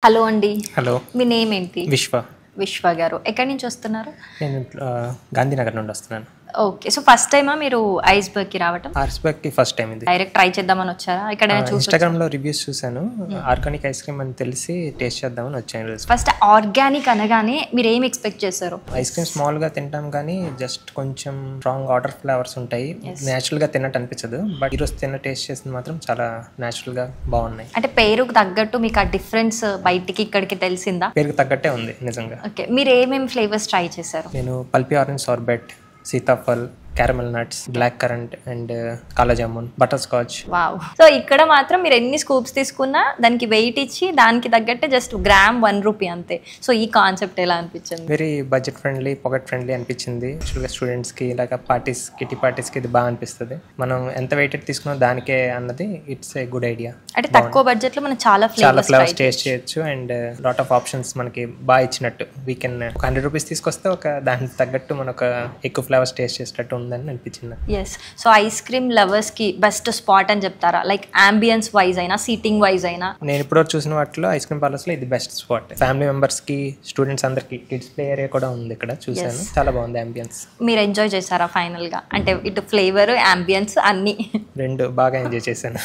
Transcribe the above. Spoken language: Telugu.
హలో అండి. హలో. మీ నేమ్ ఏంటి? విశ్వ. విశ్వ గారు. ఎక్కడి నుంచి వస్తున్నారు? నేను గాంధీనగర్ నుండి వస్తున్నాను. ఓకే. సో ఫస్ట్ టైమా మీరు ఐస్బర్గ్కి రావటం? ఐస్బర్గ్కి ఫస్ట్ టైం ఇది. డైరెక్ట్ ట్రై చేద్దామని వచ్చారా? ఇక్కడ ఇన్స్టాగ్రామ్లో రివ్యూస్ చూశాను. ఆర్గానిక్ ఐస్ క్రీమ్ అని తెలిసి టేస్ట్ చేద్దామని వచ్చాను. ఫస్ట్ ఆర్గానిక్ అనగానే మీరు ఏం ఎక్స్పెక్ట్ చేశారు? ఐస్ క్రీమ్ స్మాల్గా తింటాం కానీ జస్ట్ కొంచెం స్ట్రాంగ్ వాటర్ ఫ్లేవర్స్ ఉంటాయి. న్యాచురల్గా తిన్నట్టు అనిపించదు. బట్ ఈరోజు టేస్ట్ చేసింది మాత్రం చాలా న్యాచురల్గా బాగున్నాయి. అంటే పేరుకు తగ్గట్టు మీకు ఆ డిఫరెన్స్ బయటికి ఇక్కడికి తెలిసిందా? పేరుకు తగ్గట్టే ఉంది నిజంగా. ఓకే. మీరు ఏమేమి ఫ్లేవర్స్ ట్రై చేశారు? నేను Pulpy orange sorbet, sitaphal, caramel nuts, black currant and kala jamun, butterscotch. Wow. So ఇక్కడ మాత్రం మీరు ఎన్ని స్కూప్స్ తీసుకున్నా దానికి వెయిట్ ఇచ్చి దానికి తగ్గట్టే జస్ట్ గ్రామ్ ₹1 అంతే. సో ఈ కాన్సెప్ట్ ఎలా అనిపించింది? Very budget friendly, pocket friendly అనిపించింది. యాక్చువల్గా స్టూడెంట్స్కి లేక పార్టీస్, కిటీ పార్టీస్కి ఇది బాగా అనిపిస్తుంది. మనం ఎంత వెయిటెడ్ తీసుకున్నా దానికే అన్నది ఇట్స్ ఏ గుడ్ ఐడియా. అంటే తక్కువ బడ్జెట్లో మనం చాలా ఫ్లేవర్స్ టేస్ట్ చేయొచ్చు అండ్ లాట్ ఆఫ్ ఆప్షన్స్ మనకి బాగా ఇచ్చినట్టు. వీ కెన్ ₹100 తీసుకొస్తే ఒక దానికి తగ్గట్టు మనకు ఎక్కువ ఫ్లేవర్స్ టేస్ట్ చేసేటట్టు ఉందని అనిపించింది. Yes. So ice cream lovers కి బెస్ట్ స్పాట్ అని చెప్తారా? లైక్ అంబియన్స్ వైజ్ అయినా, సీటింగ్ వైజ్ అయినా? నేను ఇప్పటివరకు చూసిన వాటిలో ఐస్ క్రీమ్ పార్లర్స్ లో ఇది బెస్ట్ స్పాట్. ఫ్యామిలీ మెంబర్స్ కి, స్టూడెంట్స్ అందరికి, కిడ్స్ ప్లే ఏరియా కూడా ఉంది ఇక్కడ. చూసాను, చాలా బాగుంది అంబియన్స్. మీరు ఎంజాయ్ చేశారా ఫైనల్ గా? అంటే ఇటు ఫ్లేవర్, అంబియన్స్ అన్ని రెండు బాగా ఎంజాయ్ చేశాను.